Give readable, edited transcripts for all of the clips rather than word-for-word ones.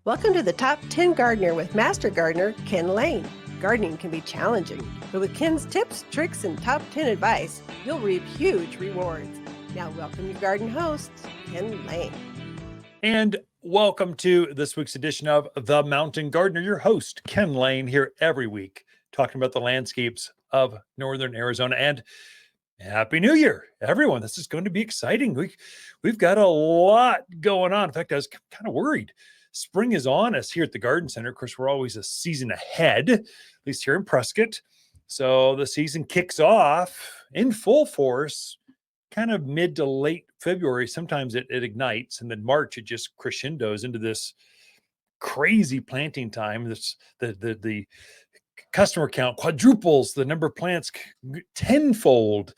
Welcome to the Top 10 Gardener with Master Gardener Ken Lain. Gardening can be challenging, but with Ken's tips, tricks, and top 10 advice, you'll reap huge rewards. Now, welcome your garden host, Ken Lain. And welcome to this week's edition of The Mountain Gardener. Your host, Ken Lain, here every week, talking about the landscapes of northern Arizona. And Happy New Year, everyone. This is going to be exciting. We've got a lot going on. In fact, I was kind of worried. Spring is on us here at the Garden Center. Of course, we're always a season ahead, at least here in Prescott. So the season kicks off in full force, kind of mid to late February. Sometimes it ignites, and then March, it just crescendos into this crazy planting time. The customer count quadruples, the number of plants tenfold.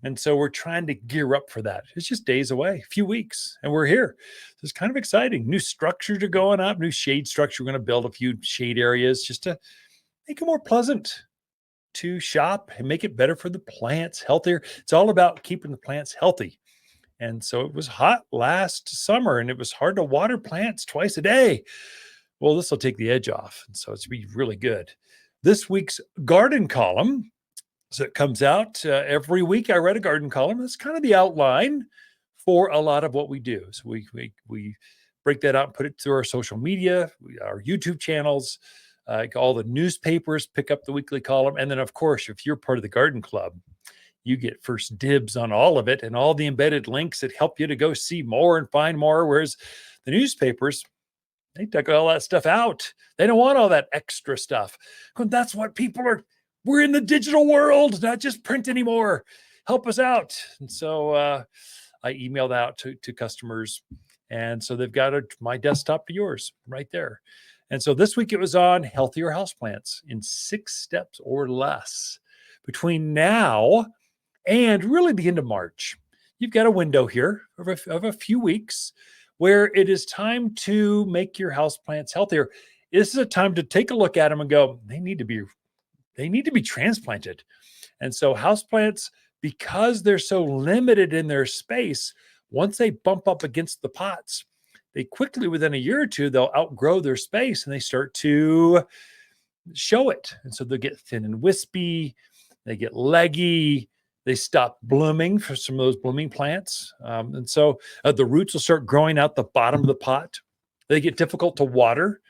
And so we're trying to gear up for that. It's just days away, a few weeks, and we're here. So it's kind of exciting. New structures are going up, new shade structure. We're going to build a few shade areas just to make it more pleasant to shop and make it better for the plants, healthier. It's all about keeping the plants healthy. And so it was hot last summer, and it was hard to water plants twice a day. Well, this will take the edge off. And so it's be really good. This week's garden column, so it comes out every week. I read a garden column. That's kind of the outline for a lot of what we do. So we break that out and put it through our social media, our YouTube channels, all the newspapers pick up the weekly column. And then, of course, if you're part of the garden club, you get first dibs on all of it and all the embedded links that help you to go see more and find more. Whereas the newspapers, they took all that stuff out. They don't want all that extra stuff. And that's what people are. We're in the digital world, not just print anymore. Help us out. And so I emailed out to customers. And so they've got my desktop to yours right there. And so this week it was on healthier houseplants in 6 steps or less. Between now and really the end of March, you've got a window here of a few weeks where it is time to make your houseplants healthier. This is a time to take a look at them and go, they need to be transplanted. And so houseplants, because they're so limited in their space, once they bump up against the pots, they quickly, within a year or two, they'll outgrow their space and they start to show it. And so they'll get thin and wispy, they get leggy, they stop blooming for some of those blooming plants. And so the roots will start growing out the bottom of the pot. They get difficult to water.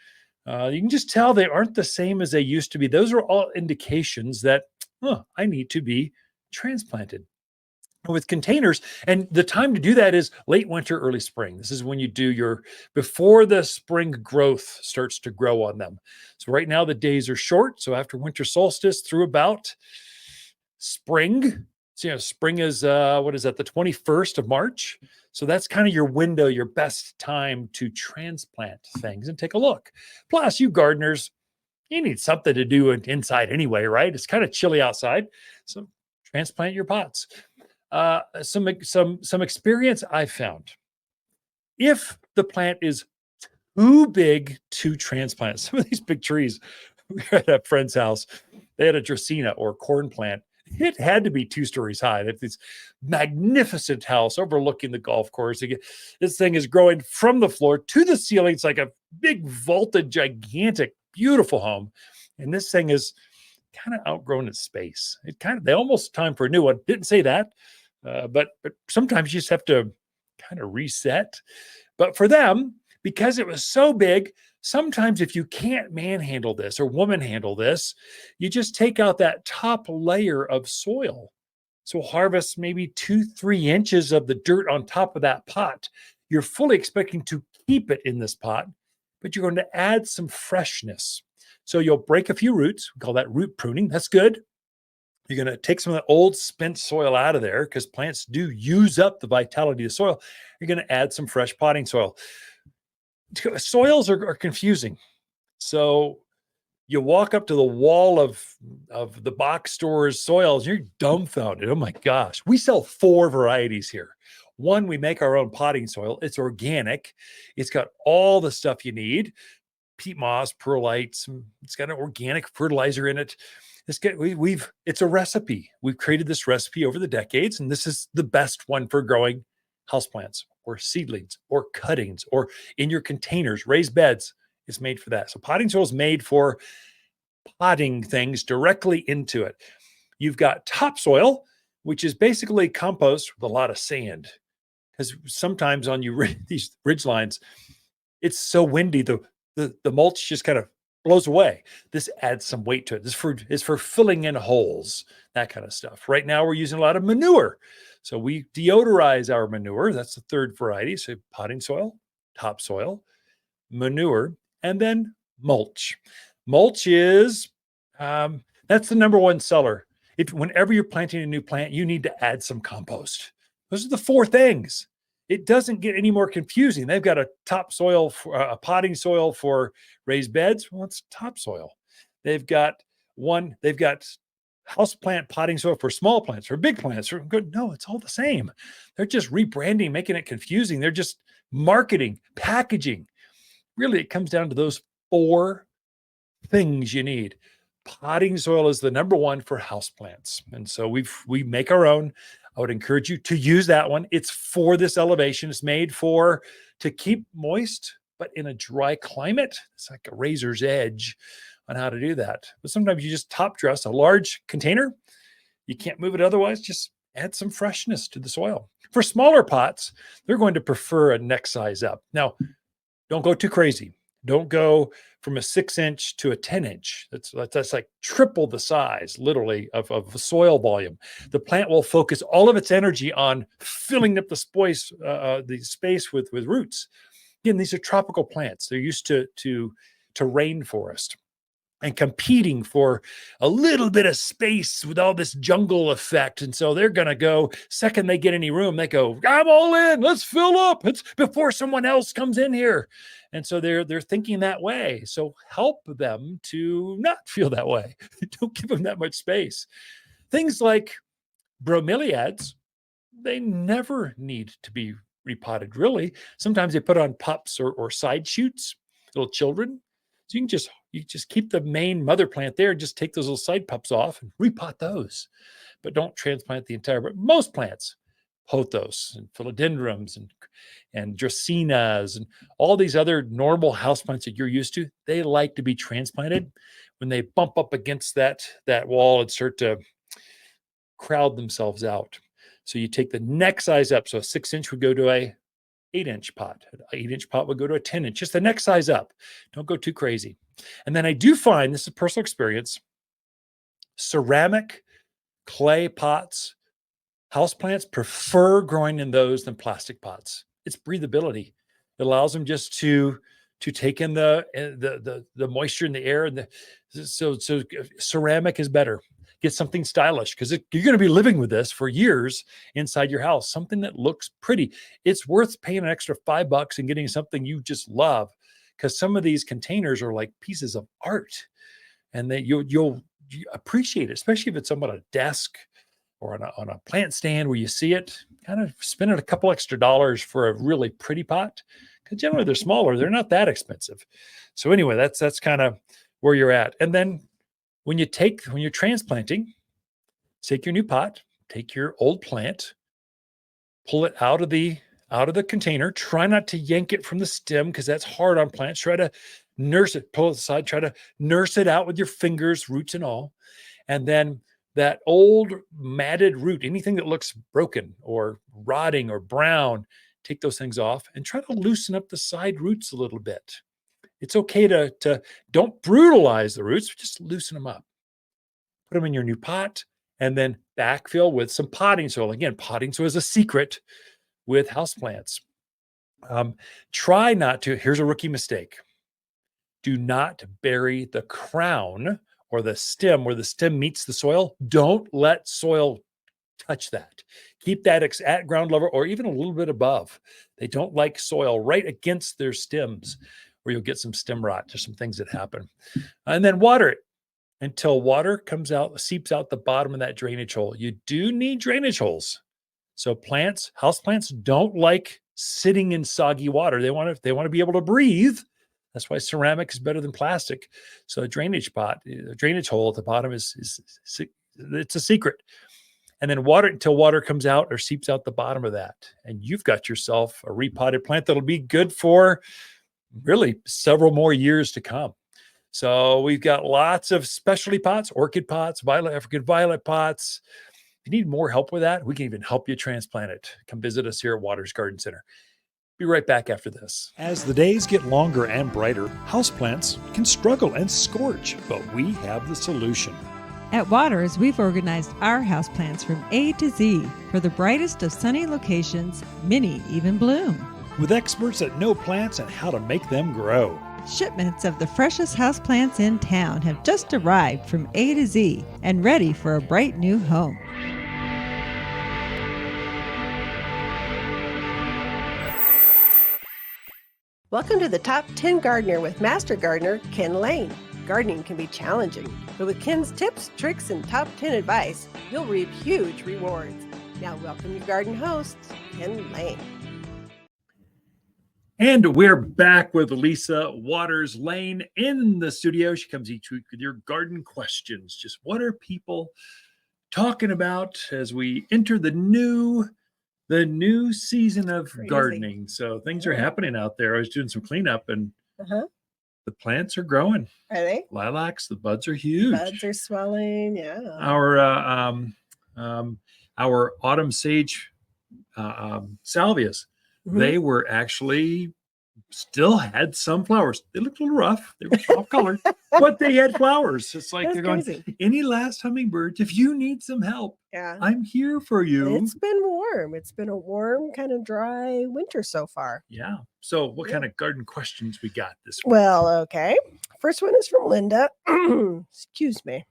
You can just tell they aren't the same as they used to be. Those are all indications that I need to be transplanted. With containers, and the time to do that is late winter, early spring. This is when you do before the spring growth starts to grow on them. So right now the days are short. So after winter solstice through about spring. So, spring is, what is that? The 21st of March. So that's kind of your window, your best time to transplant things and take a look. Plus, you gardeners, you need something to do inside anyway, right? It's kind of chilly outside. So transplant your pots. Some experience I've found. If the plant is too big to transplant, some of these big trees, we were at a friend's house, they had a Dracaena or corn plant. It had to be 2 stories high. That's this magnificent house overlooking the golf course. This thing is growing from the floor to the ceiling. It's like a big vaulted, gigantic, beautiful home. And this thing is kind of outgrown its space. They almost time for a new one. Didn't say that, but sometimes you just have to kind of reset. But for them, because it was so big, sometimes if you can't manhandle this or woman handle this, you just take out that top layer of soil. So harvest maybe 2-3 inches of the dirt on top of that pot. You're fully expecting to keep it in this pot, but you're going to add some freshness. So you'll break a few roots. We call that root pruning. That's good. You're going to take some of the old spent soil out of there because plants do use up the vitality of the soil. You're going to add some fresh potting soil. Soils are confusing. So you walk up to the wall of the box store's soils, you're dumbfounded. Oh my gosh. We sell 4 varieties here. One, we make our own potting soil. It's organic. It's got all the stuff you need. Peat moss, perlite, it's got an organic fertilizer in it. It's a recipe. We've created this recipe over the decades, and this is the best one for growing houseplants or seedlings or cuttings or in your containers, raised beds. is made for that. So potting soil is made for potting things directly into it. You've got topsoil, which is basically compost with a lot of sand. Because sometimes on these ridge lines, it's so windy, the mulch just kind of blows away. This adds some weight to it. This is for filling in holes, that kind of stuff. Right now, we're using a lot of manure. So we deodorize our manure. That's the third variety. So potting soil, topsoil, manure, and then mulch. Mulch is, that's the number one seller. Whenever you're planting a new plant, you need to add some compost. Those are the four things. It doesn't get any more confusing. They've got a topsoil, a potting soil for raised beds. Well, it's topsoil. They've got houseplant potting soil for small plants or big plants. No, it's all the same. They're just rebranding, making it confusing. They're just marketing, packaging. Really, it comes down to those four things you need. Potting soil is the number one for houseplants. And so we make our own. I would encourage you to use that one. It's for this elevation. It's made to keep moist, but in a dry climate. It's like a razor's edge on how to do that. But sometimes you just top dress a large container. You can't move it otherwise. Just add some freshness to the soil. For smaller pots, they're going to prefer a next size up. Now, don't go too crazy. Don't go from a 6-inch to a 10-inch. That's like triple the size, literally, of the soil volume. The plant will focus all of its energy on filling up the space with roots. Again, these are tropical plants. They're used to rainforest and competing for a little bit of space with all this jungle effect. And so they're going to go, second they get any room, they go, I'm all in, let's fill up. It's before someone else comes in here. And so they're thinking that way. So help them to not feel that way. Don't give them that much space. Things like bromeliads, they never need to be repotted, really. Sometimes they put on pups or side shoots, little children. So you just keep the main mother plant there and just take those little side pups off and repot those. But don't transplant the entire, but most plants, pothos and philodendrons and dracaenas and all these other normal houseplants that you're used to, they like to be transplanted. When they bump up against that wall and start to crowd themselves out. So you take the next size up. So a 6-inch would go to a 8-inch pot. An 8-inch pot would go to a 10-inch. Just the next size up. Don't go too crazy. And then I do find, this is a personal experience, ceramic, clay pots, houseplants prefer growing in those than plastic pots. It's breathability. It allows them just to take in the moisture in the air. And so ceramic is better. Get something stylish because you're going to be living with this for years inside your house. Something that looks pretty. It's worth paying an extra $5 and getting something you just love, because some of these containers are like pieces of art, and that you'll appreciate it, especially if it's on a desk or on a plant stand where you see it. Kind of spending a couple extra dollars for a really pretty pot, because generally they're smaller. They're not that expensive. So anyway, that's kind of where you're at. And then when you're transplanting, take your new pot, take your old plant, pull it out of the container. Try not to yank it from the stem, because that's hard on plants. Try to nurse it, pull it aside, try to nurse it out with your fingers, roots and all. And then that old matted root, anything that looks broken or rotting or brown, take those things off and try to loosen up the side roots a little bit. It's okay to don't brutalize the roots, just loosen them up. Put them in your new pot and then backfill with some potting soil. Again, potting soil is a secret with houseplants. Try not to, here's a rookie mistake. Do not bury the crown or the stem where the stem meets the soil. Don't let soil touch that. Keep that at ground level or even a little bit above. They don't like soil right against their stems, where you'll get some stem rot. There's some things that happen. And then water it until water comes out, seeps out the bottom of that drainage hole. You do need drainage holes. So houseplants don't like sitting in soggy water. They want to be able to breathe. That's why ceramic is better than plastic. So a drainage hole at the bottom it's a secret. And then water it until water comes out or seeps out the bottom of that. And you've got yourself a repotted plant that'll be good for really several more years to come. So we've got lots of specialty pots, orchid pots, African violet pots. If you need more help with that, we can even help you transplant it. Come visit us here at Waters Garden Center. Be right back after this. As the days get longer and brighter, houseplants can struggle and scorch, but we have the solution. At Waters, we've organized our houseplants from A to Z for the brightest of sunny locations, many even bloom. With experts that know plants and how to make them grow. Shipments of the freshest houseplants in town have just arrived from A to Z and ready for a bright new home. Welcome to the Top 10 Gardener with Master Gardener Ken Lain. Gardening can be challenging, but with Ken's tips, tricks, and top 10 advice, you'll reap huge rewards. Now welcome your garden host, Ken Lain. And we're back with Lisa Lain in the studio. She comes each week with your garden questions. Just what are people talking about as we enter the new season of gardening? So things are happening out there. I was doing some cleanup and the plants are growing. Are they? Lilacs, the buds are huge. Buds are swelling, yeah. Our autumn sage salvias, they were actually still had some flowers. They looked a little rough. They were off color, but they had flowers. It's like they're going, any last hummingbirds, if you need some help, I'm here for you. It's been warm. It's been a warm, kind of dry winter so far. Yeah. So what kind of garden questions we got this week? Well, okay. First one is from Linda. Excuse me.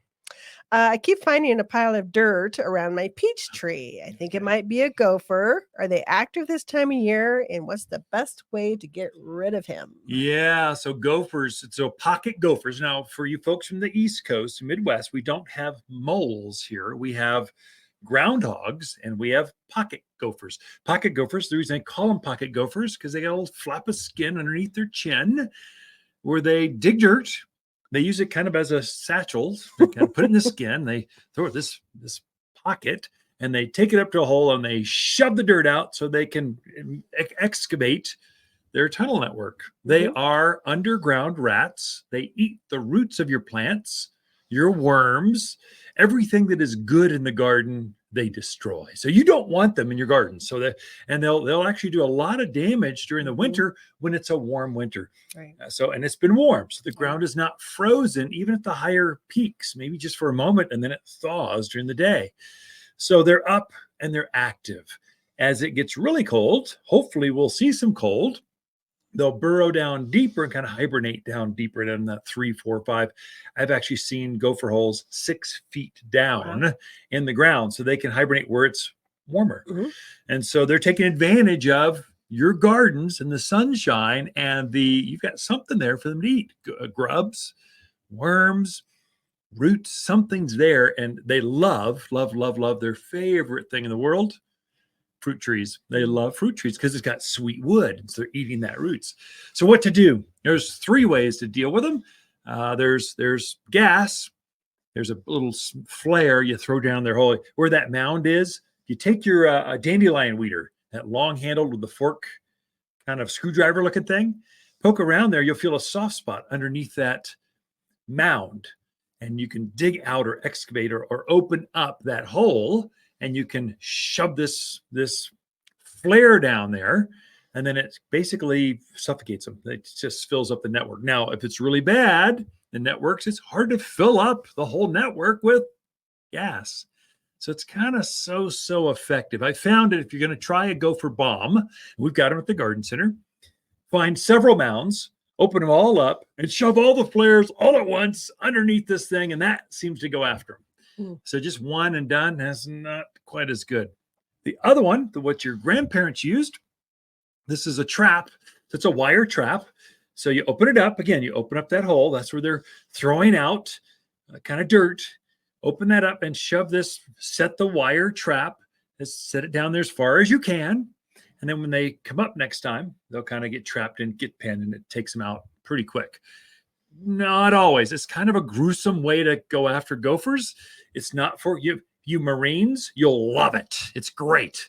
I keep finding a pile of dirt around my peach tree. I think it might be a gopher. Are they active this time of year? And what's the best way to get rid of him? Yeah, so gophers, so pocket gophers. Now, for you folks from the East Coast, Midwest, we don't have moles here. We have groundhogs and we have pocket gophers. Pocket gophers, the reason I call them pocket gophers, because they got a little flap of skin underneath their chin where they dig dirt. They use it kind of as a satchel. They kind of put it in the skin. They throw it this pocket and they take it up to a hole and they shove the dirt out so they can excavate their tunnel network. They are underground rats. They eat the roots of your plants, your worms, everything that is good in the garden. They destroy. So you don't want them in your garden. So they'll actually do a lot of damage during the winter when it's a warm winter. Right. And it's been warm. So the ground is not frozen, even at the higher peaks, maybe just for a moment, and then it thaws during the day. So they're up and they're active. As it gets really cold, hopefully we'll see some cold. They'll burrow down deeper and kind of hibernate down deeper than that 3, 4, 5. I've actually seen gopher holes 6 feet down in the ground so they can hibernate where it's warmer. And so they're taking advantage of your gardens and the sunshine, and you've got something there for them to eat. Grubs, worms, roots, something's there. And they love their favorite thing in the world. Fruit trees. They love fruit trees because it's got sweet wood. So they're eating that roots. So what to do? There's 3 ways to deal with them. There's gas. There's a little flare you throw down their hole. Where that mound is, you take your dandelion weeder, that long handled with the fork kind of screwdriver looking thing, poke around there, you'll feel a soft spot underneath that mound. And you can dig out or excavate or open up that hole, and you can shove this flare down there, and then it basically suffocates them. It just fills up the network. Now, if it's really bad, the networks, it's hard to fill up the whole network with gas. So it's kind of so effective. I found that if you're going to try a gopher bomb, we've got them at the garden center, find several mounds, open them all up, and shove all the flares all at once underneath this thing, and that seems to go after them. So just one and done is not quite as good. The other one, what your grandparents used, this is a trap. It's a wire trap. So you open it up. Again, you open up that hole. That's where they're throwing out kind of dirt. Open that up and shove this, set the wire trap, set it down there as far as you can. And then when they come up next time, they'll kind of get trapped and get pinned, and it takes them out pretty quick. Not always. It's kind of a gruesome way to go after gophers. It's not for you Marines. You'll love it. It's great.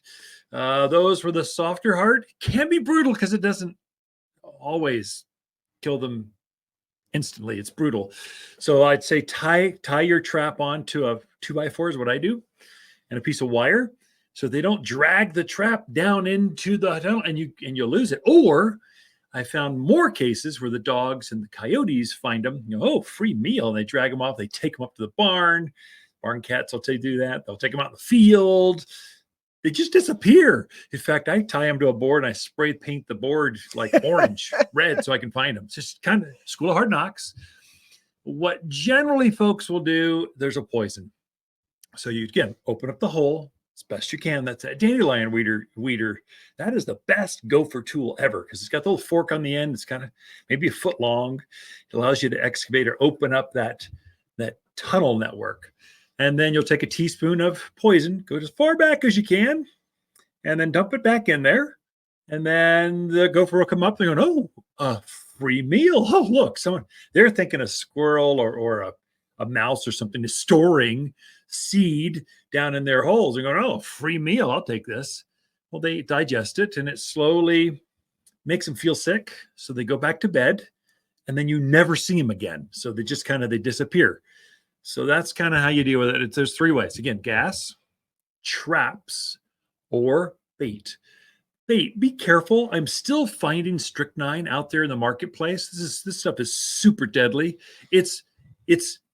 Those with a softer heart can be brutal because it doesn't always kill them instantly. It's brutal. So I'd say tie your trap on to a 2x4 is what I do, and a piece of wire, so they don't drag the trap down into the tunnel and you'll lose it. Or I found more cases where the dogs and the coyotes find them, free meal. And they drag them off. They take them up to the barn. Barn cats will do that. They'll take them out in the field. They just disappear. In fact, I tie them to a board and I spray paint the board like orange, red, so I can find them. It's just kind of school of hard knocks. What generally folks will do, there's a poison. So you, again, open up the hole as best you can. That's a dandelion weeder. That is the best gopher tool ever because it's got the little fork on the end. It's kind of maybe a foot long. It allows you to excavate or open up that tunnel network. And then you'll take a teaspoon of poison, go as far back as you can, and then dump it back in there. And then the gopher will come up and go, a free meal. Oh, look, they're thinking a squirrel or a mouse or something is storing seed down in their holes and going, free meal, I'll take this. Well, they digest it and it slowly makes them feel sick. So they go back to bed and then you never see them again. So they just they disappear. So that's kind of how you deal with it. There's 3 ways. Again, gas, traps, or bait. Bait, be careful. I'm still finding strychnine out there in the marketplace. This stuff is super deadly. It's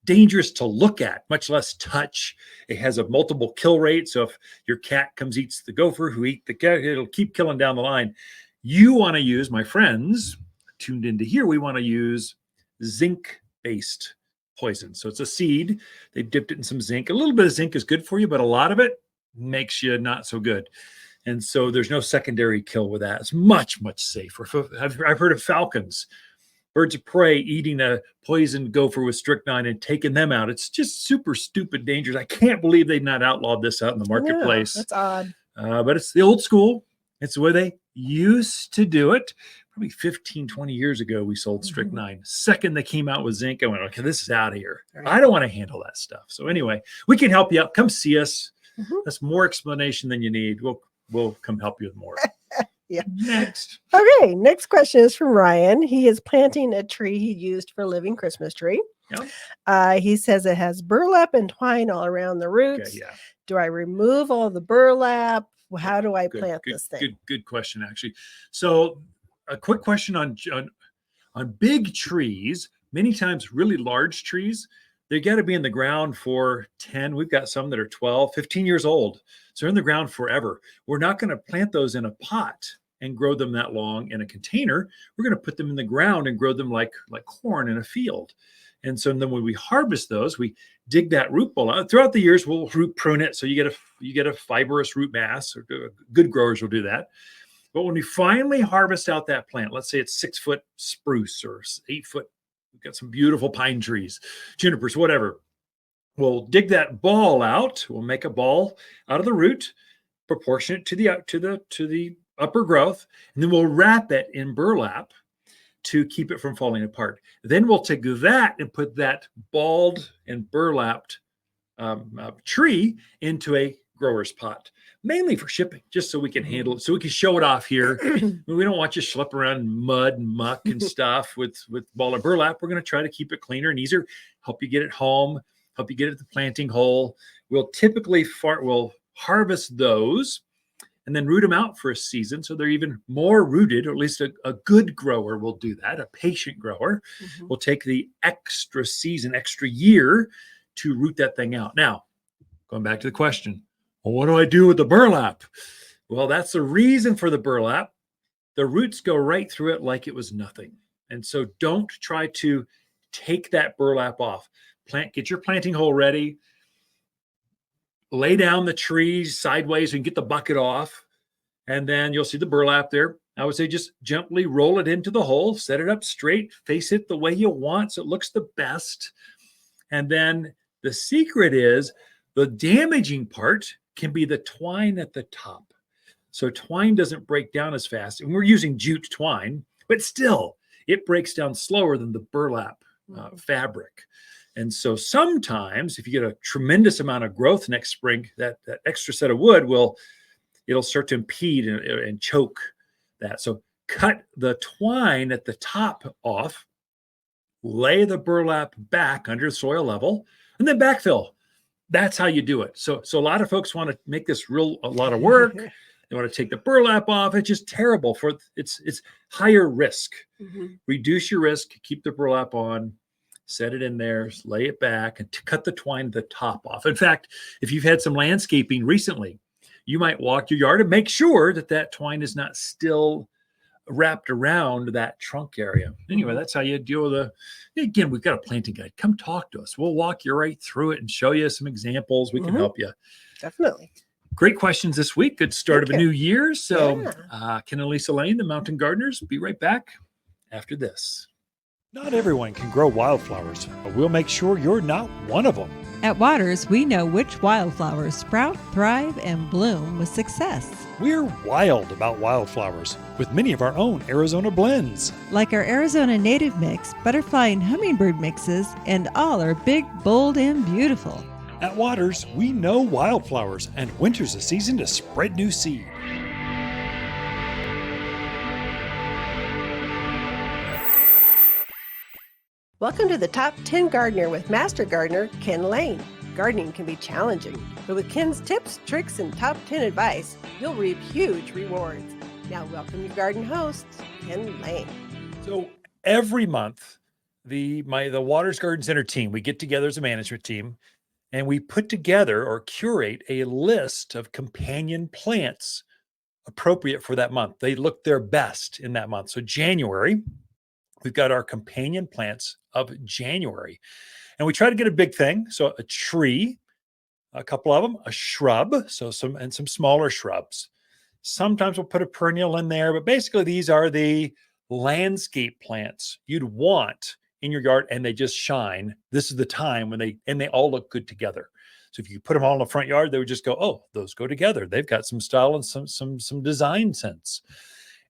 dangerous to look at, much less touch. It has a multiple kill rate. So if your cat comes, eats the gopher who eat the cat, it'll keep killing down the line. You want to use, my friends tuned into here, we want to use zinc-based poison. So it's a seed. They've dipped it in some zinc. A little bit of zinc is good for you, but a lot of it makes you not so good. And so there's no secondary kill with that. It's much, much safer. I've heard of falcons, birds of prey, eating a poisoned gopher with strychnine and taking them out. It's just super stupid, dangerous. I can't believe they've not outlawed this out in the marketplace. Yeah, that's odd. But it's the old school. It's the way they used to do it. Probably 15, 20 years ago, we sold strychnine. Second they came out with zinc, I went, okay, this is out of here. Right. I don't want to handle that stuff. So anyway, we can help you out. Come see us. That's more explanation than you need. We'll come help you with more. Yeah. Next. Okay. Next question is from Ryan. He is planting a tree he used for a living Christmas tree. Yeah. He says it has burlap and twine all around the roots. Okay, yeah. Do I remove all the burlap? How do I plant this thing? Good question, actually. So a quick question on big trees, many times really large trees, they got to be in the ground for 10. We've got some that are 12, 15 years old. So they're in the ground forever. We're not going to plant those in a pot and grow them that long in a container. We're going to put them in the ground and grow them like corn in a field. And so then when we harvest those, we dig that root ball out. Throughout the years, we'll root prune it. So you get a fibrous root mass. Or good growers will do that. But when we finally harvest out that plant, let's say it's 6-foot spruce or 8-foot, we've got some beautiful pine trees, junipers, whatever. We'll dig that ball out. We'll make a ball out of the root, proportionate to the upper growth, and then we'll wrap it in burlap to keep it from falling apart. Then we'll take that and put that balled and burlapped tree into a grower's pot, mainly for shipping, just so we can handle it, so we can show it off here. We don't want you schlepping around in mud and muck and stuff with ball and burlap. We're going to try to keep it cleaner and easier, help you get it home, help you get it at the planting hole. We'll typically we'll harvest those and then root them out for a season so they're even more rooted, or at least a good grower will do that. A patient grower will take the extra season, extra year to root that thing out. Now, going back to the question, well, what do I do with the burlap? Well, that's the reason for the burlap. The roots go right through it like it was nothing. And so don't try to take that burlap off. Get your planting hole ready. Lay down the trees sideways and get the bucket off. And then you'll see the burlap there. I would say just gently roll it into the hole, set it up straight, face it the way you want so it looks the best. And then the secret is the damaging part can be the twine at the top. So twine doesn't break down as fast. And we're using jute twine, but still it breaks down slower than the burlap fabric. And so sometimes if you get a tremendous amount of growth next spring, that extra set of wood it'll start to impede and choke that. So cut the twine at the top off, lay the burlap back under soil level, and then backfill. That's how you do it. So a lot of folks want to make this a lot of work. They want to take the burlap off. It's just terrible it's higher risk. Reduce your risk, keep the burlap on, set it in there, lay it back, and cut the twine at the top off. In fact, if you've had some landscaping recently, you might walk your yard and make sure that twine is not still wrapped around that trunk area. Anyway, that's how you deal with again, we've got a planting guide. Come talk to us. We'll walk you right through it and show you some examples. We can help you. Definitely. Great questions this week. Good start of a new year. So Ken and Lisa Lain, the Mountain Gardeners, be right back after this. Not everyone can grow wildflowers, but we'll make sure you're not one of them. At Waters, we know which wildflowers sprout, thrive, and bloom with success. We're wild about wildflowers with many of our own Arizona blends. Like our Arizona native mix, butterfly and hummingbird mixes, and all are big, bold, and beautiful. At Waters, we know wildflowers, and winter's a season to spread new seed. Welcome to the Top 10 Gardener with Master Gardener Ken Lain. Gardening can be challenging, but with Ken's tips, tricks, and top 10 advice, you'll reap huge rewards. Now welcome your garden host, Ken Lain. So every month, the Waters Garden Center team, we get together as a management team, and we put together or curate a list of companion plants appropriate for that month. They look their best in that month. So January, we've got our companion plants of January. And we try to get a big thing. So a tree, a couple of them, a shrub, some smaller shrubs. Sometimes we'll put a perennial in there, but basically these are the landscape plants you'd want in your yard, and they just shine. This is the time when they all look good together. So if you put them all in the front yard, they would just go, oh, those go together. They've got some style and some design sense.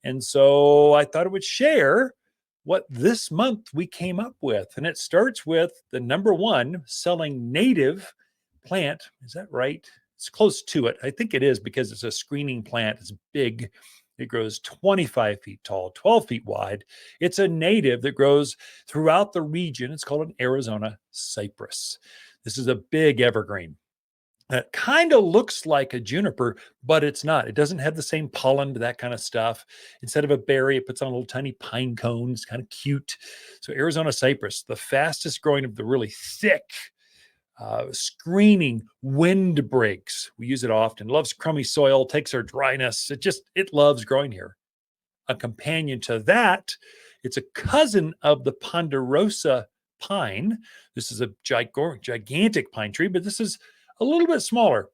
And so I thought I would share what this month we came up with. And it starts with the number one selling native plant. Is that right? It's close to it. I think it is, because it's a screening plant. It's big. It grows 25 feet tall, 12 feet wide. It's a native that grows throughout the region. It's called an Arizona cypress. This is a big evergreen. It kind of looks like a juniper, but it's not. It doesn't have the same pollen, that kind of stuff. Instead of a berry, it puts on little tiny pine cones, kind of cute. So Arizona cypress, the fastest growing of the really thick, screening windbreaks. We use it often. Loves crummy soil, takes our dryness. It loves growing here. A companion to that, it's a cousin of the ponderosa pine. This is a gigantic pine tree, but this is a little bit smaller.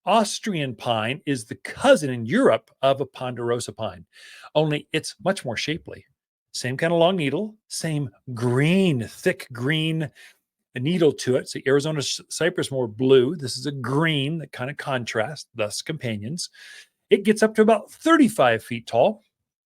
Austrian pine is the cousin in Europe of a ponderosa pine, only it's much more shapely. Same kind of long needle, same green, thick green needle to it. So Arizona cypress more blue. This is a green that kind of contrasts, thus companions. It gets up to about 35 feet tall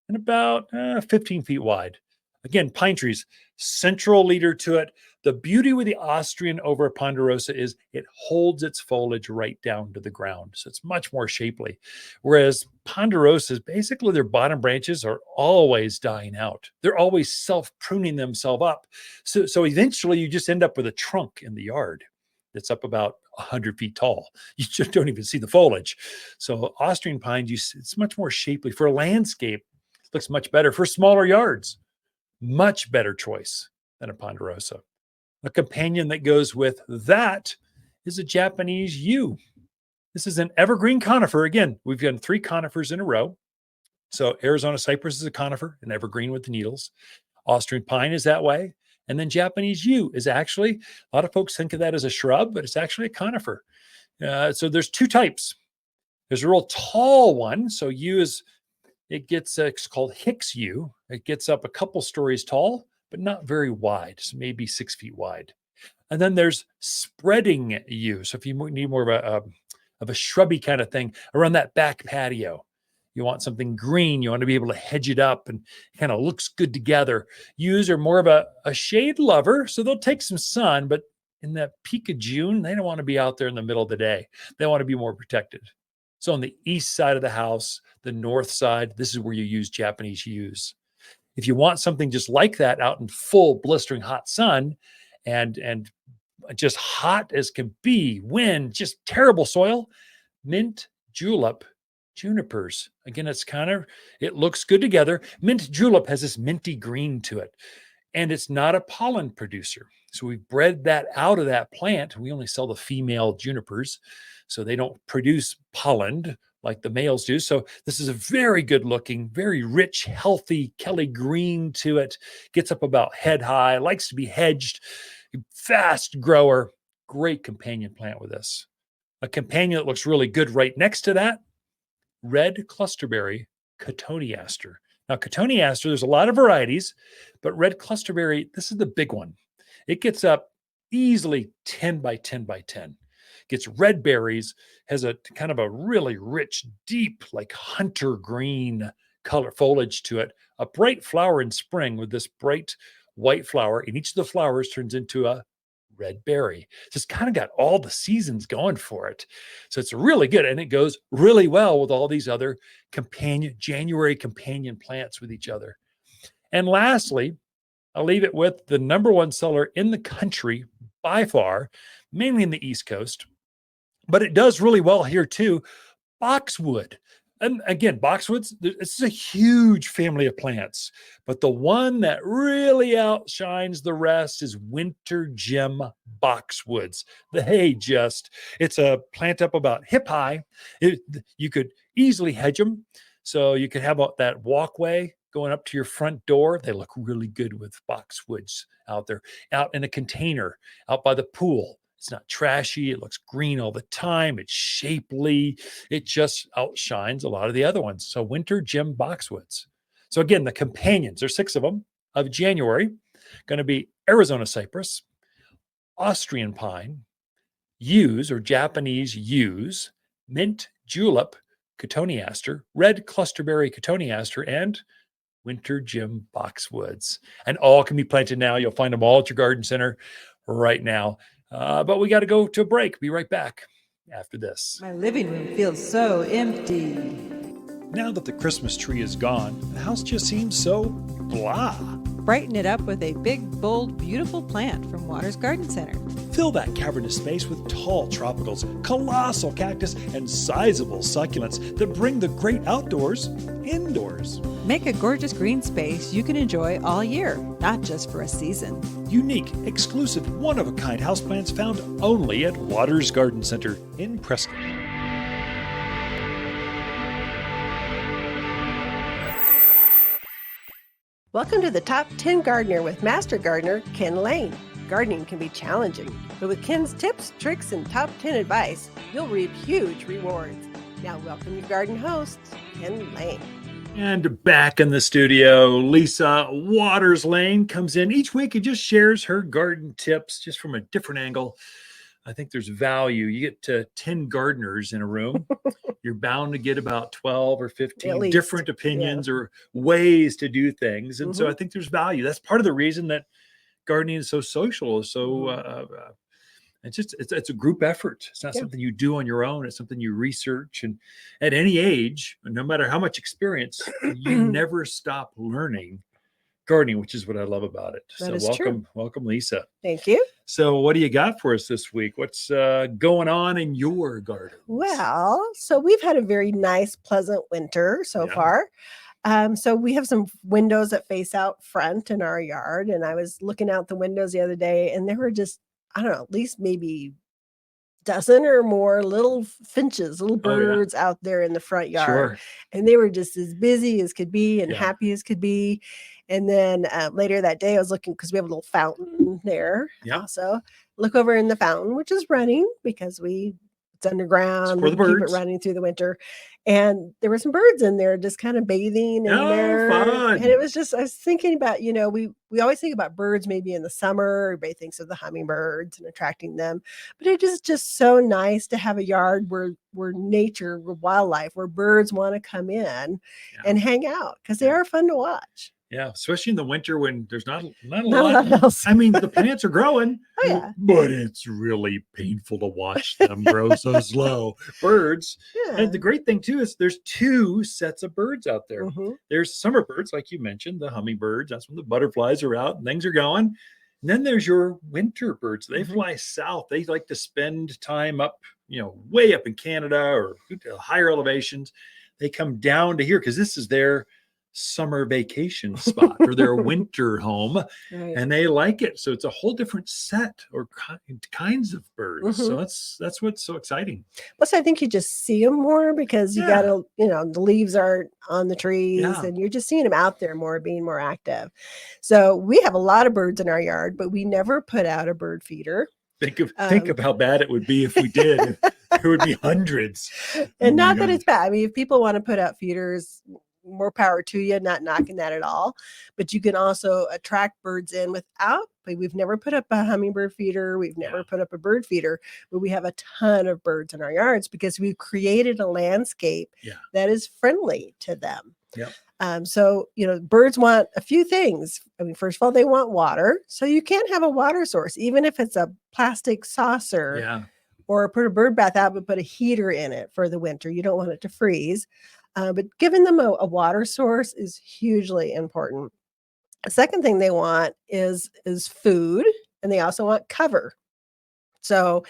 and about 15 feet wide. Again, pine trees, central leader to it. The beauty with the Austrian over a ponderosa is it holds its foliage right down to the ground. So it's much more shapely. Whereas ponderosas, basically their bottom branches are always dying out. They're always self-pruning themselves up. So eventually you just end up with a trunk in the yard that's up about 100 feet tall. You just don't even see the foliage. So Austrian pines, it's much more shapely. For a landscape, it looks much better. For smaller yards, much better choice than a ponderosa. A companion that goes with that is a Japanese yew. This is an evergreen conifer. Again, we've done 3 conifers in a row. So Arizona cypress is a conifer, an evergreen with the needles. Austrian pine is that way. And then Japanese yew is actually, a lot of folks think of that as a shrub, but it's actually a conifer. So there's 2 types. There's a real tall one. So yew is, it's called Hicks yew. It gets up a couple stories tall, but not very wide, so maybe 6 feet wide. And then there's spreading yew. So if you need more of a shrubby kind of thing around that back patio, you want something green, you want to be able to hedge it up and it kind of looks good together. Yews are more of a shade lover, so they'll take some sun, but in that peak of June, they don't want to be out there in the middle of the day. They want to be more protected. So on the east side of the house, the north side, this is where you use Japanese yews. If you want something just like that out in full blistering hot sun and just hot as can be, wind, just terrible soil, mint julep junipers. Again, it looks good together. Mint julep has this minty green to it, and it's not a pollen producer. So we bred that out of that plant. We only sell the female junipers, so they don't produce pollen like the males do. So this is a very good looking, very rich, healthy Kelly green to it. Gets up about head high, likes to be hedged, fast grower, great companion plant with this. A companion that looks really good right next to that, red clusterberry cotoneaster. Now, cotoneaster, there's a lot of varieties, but red clusterberry, this is the big one. It gets up easily 10 by 10 by 10. Gets red berries, has a kind of a really rich, deep, like hunter green color foliage to it. A bright flower in spring with this bright white flower, and each of the flowers turns into a red berry. So it's kind of got all the seasons going for it. So it's really good. And it goes really well with all these other January companion plants with each other. And lastly, I'll leave it with the number one seller in the country by far, mainly in the East Coast, but it does really well here too, boxwood. And again, boxwoods, this is a huge family of plants, but the one that really outshines the rest is winter gem boxwoods. It's a plant up about hip high. You could easily hedge them. So you could have that walkway going up to your front door. They look really good with boxwoods out there, out in a container, out by the pool. It's not trashy. It looks green all the time. It's shapely. It just outshines a lot of the other ones. So winter gem boxwoods. So again, the companions, there's 6 of them of January, going to be Arizona cypress, Austrian pine, yews or Japanese yews, mint julep, cotoneaster, red clusterberry cotoneaster, and winter gem boxwoods. And all can be planted now. You'll find them all at your garden center right now. But we got to go to a break. Be right back after this. My living room feels so empty. Now that the Christmas tree is gone, the house just seems so blah. Brighten it up with a big, bold, beautiful plant from Waters Garden Center. Fill that cavernous space with tall tropicals, colossal cactus, and sizable succulents that bring the great outdoors indoors. Make a gorgeous green space you can enjoy all year, not just for a season. Unique, exclusive, one-of-a-kind houseplants found only at Waters Garden Center in Prescott. Welcome to the Top 10 Gardener with Master Gardener Ken Lain. Gardening can be challenging, but with Ken's tips, tricks, and top 10 advice, you'll reap huge rewards. Now welcome your garden hosts, Ken Lain. And back in the studio, Lisa Lain comes in each week and just shares her garden tips just from a different angle. I think there's value. You get 10 gardeners in a room. You're bound to get about 12 or 15 different opinions or ways to do things. And so I think there's value. That's part of the reason that gardening is so social. So it's a group effort. It's not something you do on your own. It's something you research. And at any age, no matter how much experience, you never stop learning gardening, which is what I love about it. Welcome, Lisa. Thank you. So what do you got for us this week? What's going on in your garden? Well, so we've had a very nice, pleasant winter so far. So we have some windows that face out front in our yard. And I was looking out the windows the other day, and there were just, I don't know, at least maybe dozen or more little finches, little birds out there in the front yard. Sure. And they were just as busy as could be and happy as could be. And then later that day, I was looking because we have a little fountain there. Yeah. So look over in the fountain, which is running because it's underground. For the we keep birds. it running through the winter. And there were some birds in there just kind of bathing in there. Fun. And it was just, I was thinking about, we always think about birds maybe in the summer. Everybody thinks of the hummingbirds and attracting them. But it is just so nice to have a yard where nature, where wildlife, where birds want to come in and hang out because they are fun to watch. Yeah, especially in the winter when there's not a Not a lot. lot else. I mean, the plants are growing, Oh, yeah. but it's really painful to watch them grow so slow. Birds. And Yeah. the great thing too is there's two sets of birds out there. Hmm. There's summer birds, like you mentioned, the hummingbirds. That's when the butterflies are out and things are going. And then there's your winter birds. They Hmm. fly south. They like to spend time up, way up in Canada or higher elevations. They come down to here because this is their summer vacation spot or their winter home, Right. and they like it. So it's a whole different set or kinds of birds. So Hmm. that's what's so exciting. Plus, I think you just see them more because you got Yeah. to, the leaves aren't on the trees Yeah. and you're just seeing them out there more, being more active. So we have a lot of birds in our yard, but we never put out a bird feeder. Think of how bad it would be if we did. There would be hundreds. Oh And my not that gosh. it's bad. I mean, if people want to put out feeders, more power to you, not knocking that at all. But you can also attract birds in without, but we've never put up a hummingbird feeder. We've never Yeah. put up a bird feeder, but we have a ton of birds in our yards because we've created a landscape Yeah. that is friendly to them. Yep. So, birds want a few things. I mean, first of all, they want water. So you can't have a water source, even if it's a plastic saucer. Yeah. Or put a bird bath out, but put a heater in it for the winter. You don't want it to freeze. But giving them a water source is hugely important. The second thing they want is food, and they also want cover. So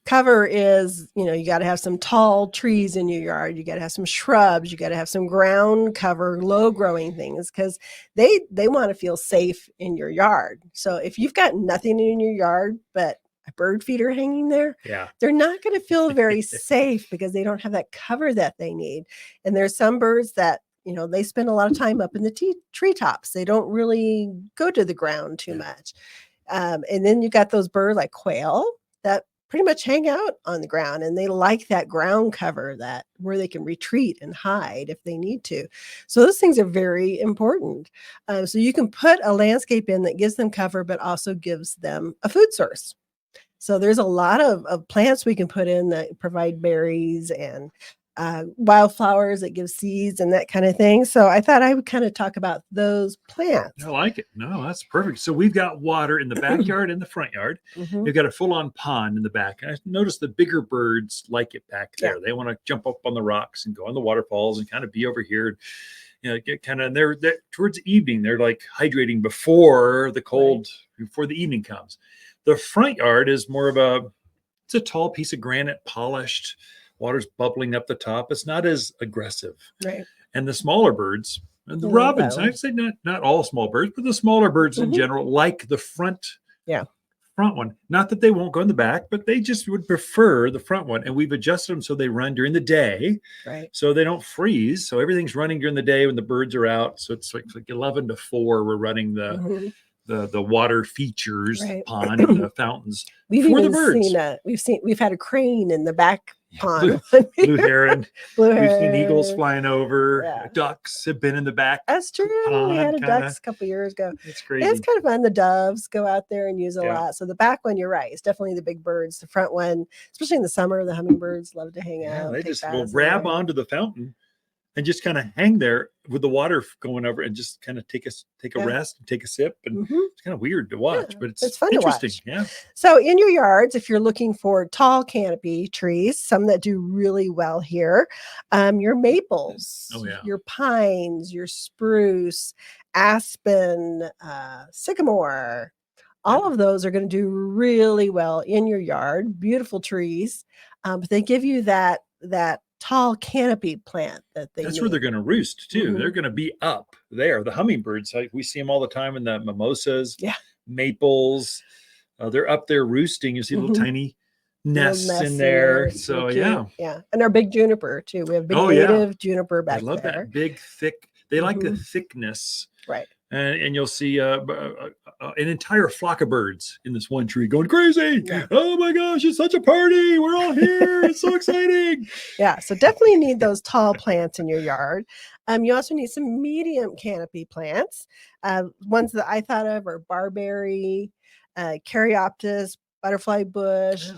cover is, you got to have some tall trees in your yard. You got to have some shrubs. You got to have some ground cover, low growing things, because they want to feel safe in your yard. So if you've got nothing in your yard but a bird feeder hanging there, Yeah. they're not going to feel very safe because they don't have that cover that they need. And there's some birds that, they spend a lot of time up in the treetops. They don't really go to the ground too much. And then you got those birds like quail that pretty much hang out on the ground, and they like that ground cover that where they can retreat and hide if they need to. So those things are very important. So you can put a landscape in that gives them cover, but also gives them a food source. So there's a lot of plants we can put in that provide berries and wildflowers that give seeds and that kind of thing. So I thought I would kind of talk about those plants. I like it. No, that's perfect. So we've got water in the backyard and the front yard. Mhm. We've got a full-on pond in the back. And I noticed the bigger birds like it back there. Yeah. They want to jump up on the rocks and go on the waterfalls and kind of be over here. Get kind of they're towards evening. They're like hydrating before the cold, before the evening comes. The front yard is more of it's a tall piece of granite, polished. Water's bubbling up the top. It's not as aggressive. Right. And the smaller birds, and the Yeah, robins, that one. I'd say not all small birds, but the smaller birds in Mhm. general like the front Yeah. front one. Not that they won't go in the back, but they just would prefer the front one. And we've adjusted them so they run during the day, Right. so they don't freeze. So everything's running during the day when the birds are out. So it's like 11 to 4. We're running Mhm. the water features, Right. pond, and the fountains We've for the even birds. we've had a crane in the back Yeah, pond. Blue heron. Blue We've seen eagles heron. flying over. Yeah. Ducks have been in the back That's true. We had a pond. ducks a couple years ago. It's It's crazy. kind of fun. The doves go out there and use a Yeah. lot. So the back one, you're right. It's definitely the big birds. The front one, especially in the summer, the hummingbirds love to hang Yeah, out. they take just will baths in grab there. onto the fountain and just kind of hang there with the water going over and just kind of take a Yeah. rest and take a sip. And Mhm. it's kind of weird to watch, Yeah, but it's fun to interesting. watch. Yeah. So in your yards, if you're looking for tall canopy trees, some that do really well here, your maples, Oh, yeah. your pines, your spruce, aspen, sycamore, all of those are going to do really well in your yard. Beautiful trees, but they give you that tall canopy plant that they That's need. where they're going to roost too. Mhm. They're going to be up there. The hummingbirds, we see them all the time in the mimosas, Yeah. maples. They're up there roosting. You see little Mhm. tiny Little nests in there. It's So real yeah. cute. Yeah, and our big juniper too. We have big Oh, yeah. native juniper I back love there. that big, thick. They like the Mhm. thickness. Right. And you'll see an entire flock of birds in this one tree going crazy. Yeah. Oh my gosh, it's such a party. We're all here. It's so exciting. Yeah, so definitely need those tall plants in your yard. You also need some medium canopy plants. Ones that I thought of are barberry, caryopsis, butterfly bush.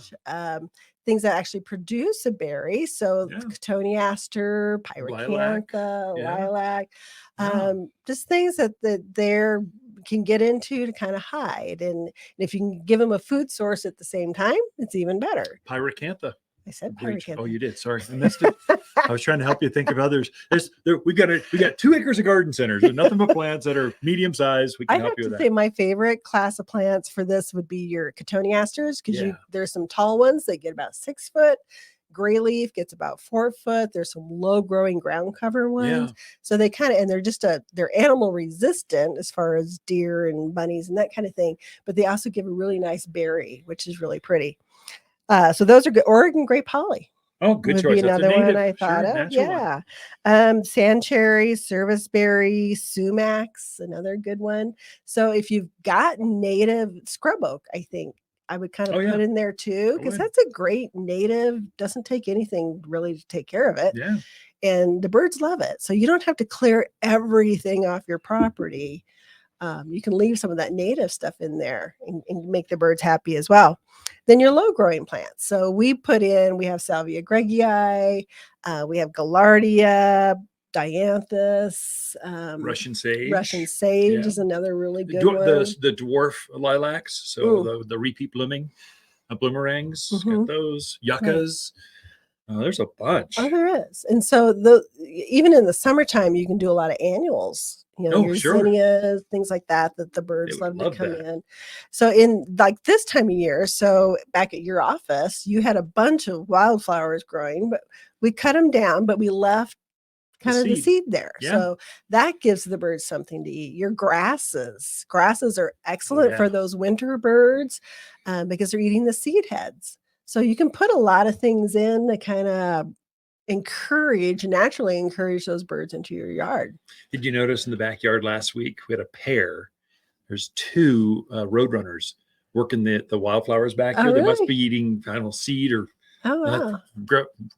things that actually produce a berry. So Yeah. cotoneaster, Lilac. pyracantha, Yeah. lilac, Yeah. just things that they're can get into to kind of hide. And if you can give them a food source at the same time, it's even better. Pyracantha. I said Bleach. pyracantha. Oh, you did. Sorry, I missed it. I was trying to help you think of others. We got 2 acres of garden centers. There's nothing but plants that are medium sized. We can I help have you to with say that. my favorite class of plants for this would be your cotoneasters, because Yeah. there's some tall ones that get about 6 foot. Gray leaf gets about 4 foot. There's some low growing ground cover ones. Yeah. So they kind of, and they're animal resistant as far as deer and bunnies and that kind of thing. But they also give a really nice berry, which is really pretty. So those are good. Oregon grape holly Oh, good would choice. be That's a another one native. I thought Sure, of. natural one. Yeah. Sand cherry, serviceberry, sumacs, another good one. So if you've got native scrub oak, I think I would kind of Oh, yeah. put in there too, I because would. that's a great native, doesn't take anything really to take care of it. Yeah. And the birds love it. So you don't have to clear everything off your property. You can leave some of that native stuff in there and make the birds happy as well. Then your low growing plants. So we have Salvia gregii, we have Gaillardia, dianthus, Russian sage. Russian sage Yeah. is another really good Dwar- one. the dwarf lilacs. So the repeat blooming bloomerangs. Got those. Yuccas. There's a bunch. Oh, there is. And so even in the summertime, you can do a lot of annuals, your sure. zinnias, things like that the They birds would love to come that. in. So in like this time of year, so back at your office, you had a bunch of wildflowers growing, but we cut them down, but we left kind of the seed there. Yeah. So that gives the birds something to eat. Your grasses are excellent for those winter birds because they're eating the seed heads. So you can put a lot of things in to kind of naturally encourage those birds into your yard. Did you notice in the backyard last week, we had a pair? There's 2 roadrunners working the wildflowers back here. Really? They must be eating, I don't know, seed or wow.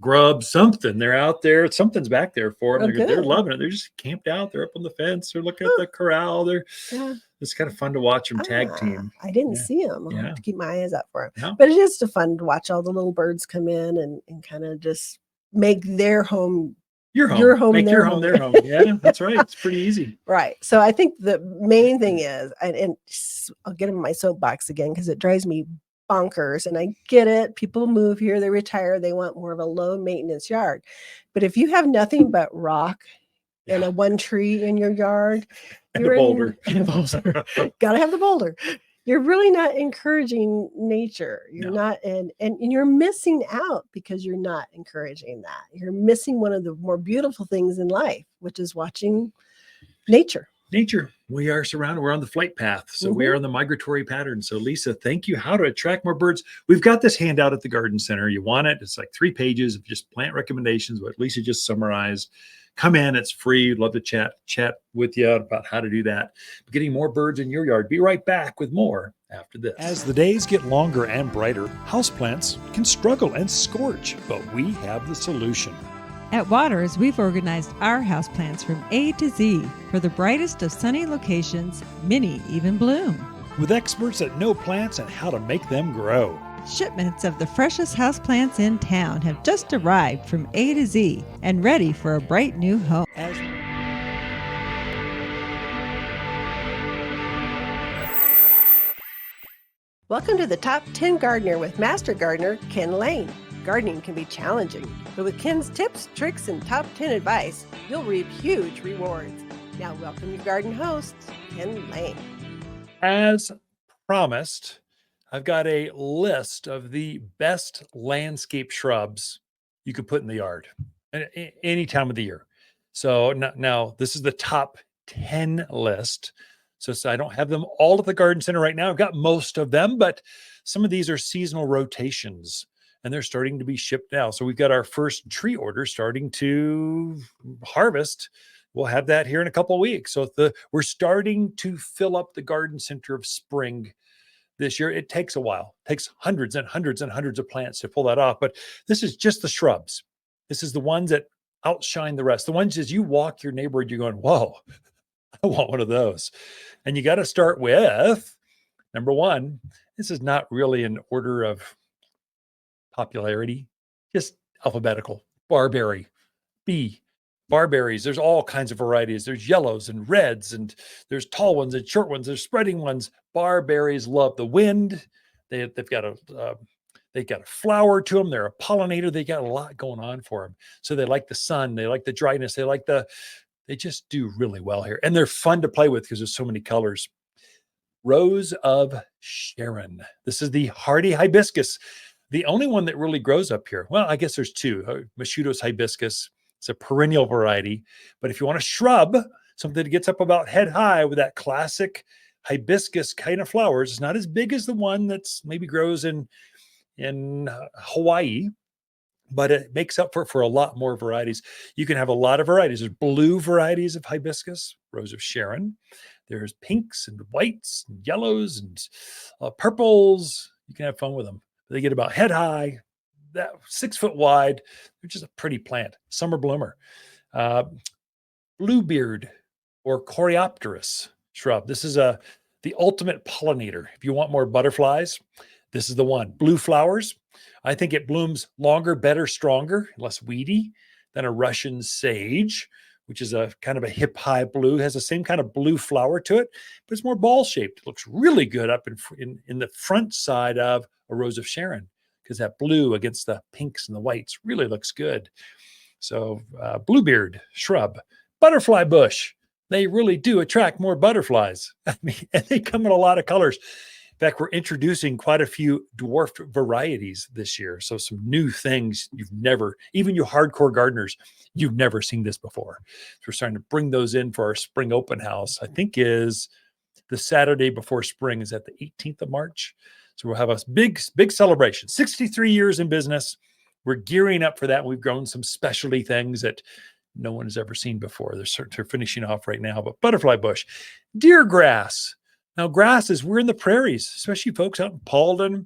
grub, something. They're out there. Something's back there for them. Oh, they're loving it. They're just camped out. They're up on the fence. They're looking at the corral. It's kind of fun to watch them tag team. I didn't see them. I'll have to keep my eyes out for them. Yeah. But it is fun to watch all the little birds come in and kind of just make their home your home. Make your home their home. Yeah, that's right. It's pretty easy. Right. So I think the main thing is, and I'll get in my soapbox again because it drives me bonkers, and I get it. People move here, they retire, they want more of a low maintenance yard. But if you have nothing but rock and a one tree in your yard, and a boulder. Gotta have the boulder. You're really not encouraging nature. You're not, and you're missing out because you're not encouraging that. You're missing one of the more beautiful things in life, which is watching nature. We are surrounded. We're on the flight path. So we are on the migratory pattern. So Lisa, thank you. How to attract more birds. We've got this handout at the garden center. You want it. It's like 3 pages of just plant recommendations, what Lisa just summarized. Come in. It's free. Love to chat with you about how to do that. Getting more birds in your yard. Be right back with more after this. As the days get longer and brighter, houseplants can struggle and scorch, but we have the solution. At Waters, we've organized our houseplants from A to Z for the brightest of sunny locations, many even bloom. With experts that know plants and how to make them grow. Shipments of the freshest houseplants in town have just arrived from A to Z and ready for a bright new home. Welcome to the Top 10 Gardener with Master Gardener Ken Lain. Gardening can be challenging, but with Ken's tips, tricks, and top 10 advice, you'll reap huge rewards. Now welcome your garden host, Ken Lain. As promised, I've got a list of the best landscape shrubs you could put in the yard any time of the year. So now this is the top 10 list. So I don't have them all at the garden center right now. I've got most of them, but some of these are seasonal rotations and they're starting to be shipped now. So we've got our first tree order starting to harvest. We'll have that here in a couple of weeks. So we're starting to fill up the garden center of spring this year. It takes a while. It takes hundreds and hundreds and hundreds of plants to pull that off. But this is just the shrubs. This is the ones that outshine the rest. The ones as you walk your neighborhood, you're going, whoa, I want one of those. And you got to start with number one. This is not really an order of popularity, just alphabetical. Barberry, B. Barberries, there's all kinds of varieties. There's yellows and reds, and there's tall ones and short ones. There's spreading ones. Barberries love the wind. They've got a flower to them. They're a pollinator. They got a lot going on for them. So they like the sun. They like the dryness. They just do really well here. And they're fun to play with because there's so many colors. Rose of Sharon. This is the hardy hibiscus. The only one that really grows up here. Well, I guess there's two. Machuto's hibiscus. It's a perennial variety. But if you want a shrub, something that gets up about head high with that classic hibiscus kind of flowers, it's not as big as the one that's maybe grows in Hawaii, but it makes up for a lot more varieties. You can have a lot of varieties. There's blue varieties of hibiscus, Rose of Sharon. There's pinks and whites and yellows and purples. You can have fun with them. They get about head high, that 6 foot wide. They're just a pretty plant. Summer bloomer. Bluebeard or Coreopterus shrub. This is the ultimate pollinator. If you want more butterflies, this is the one. Blue flowers. I think it blooms longer, better, stronger, less weedy than a Russian sage, which is a kind of a hip high blue. It has the same kind of blue flower to it, but it's more ball shaped. It looks really good up in the front side of a Rose of Sharon, because that blue against the pinks and the whites really looks good. So bluebeard shrub. Butterfly bush. They really do attract more butterflies. I mean, and they come in a lot of colors. In fact, we're introducing quite a few dwarfed varieties this year. So some new things even you hardcore gardeners, you've never seen this before. So we're starting to bring those in for our spring open house. I think is the Saturday before spring. Is that the 18th of March? So we'll have a big celebration. 63 years in business. We're gearing up for that. We've grown some specialty things that no one has ever seen before. They're finishing off right now. But butterfly bush, deer grass. Now, we're in the prairies, especially folks out in Paulden,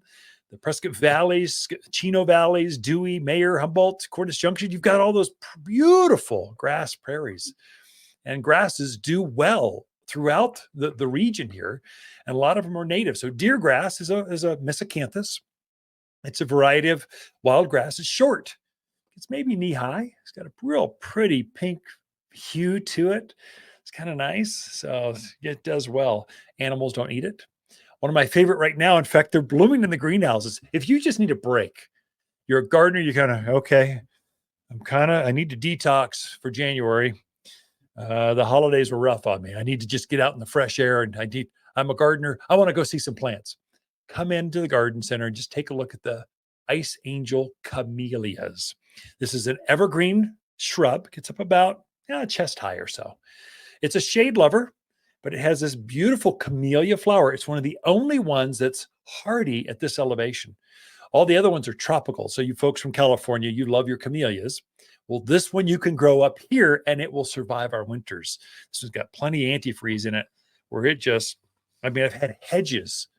the Prescott Valleys, Chino Valleys, Dewey, Mayer, Humboldt, Cordes Junction. You've got all those beautiful grass prairies. And grasses do well throughout the region here. And a lot of them are native. So deer grass is a Miscanthus. It's a variety of wild grass. It's short. It's maybe knee high. It's got a real pretty pink hue to it. It's kind of nice. So it does well. Animals don't eat it. One of my favorite right now, in fact, they're blooming in the greenhouses. If you just need a break, you're a gardener, you're kind of, okay, I need to detox for January. The holidays were rough on me. I need to just get out in the fresh air, and I'm a gardener. I want to go see some plants. Come into the garden center and just take a look at the Ice Angel camellias. This is an evergreen shrub. Gets up about chest high or so. It's a shade lover, but it has this beautiful camellia flower. It's one of the only ones that's hardy at this elevation. All the other ones are tropical. So you folks from California, you love your camellias. Well, this one you can grow up here and it will survive our winters. This has got plenty of antifreeze in it where I've had hedges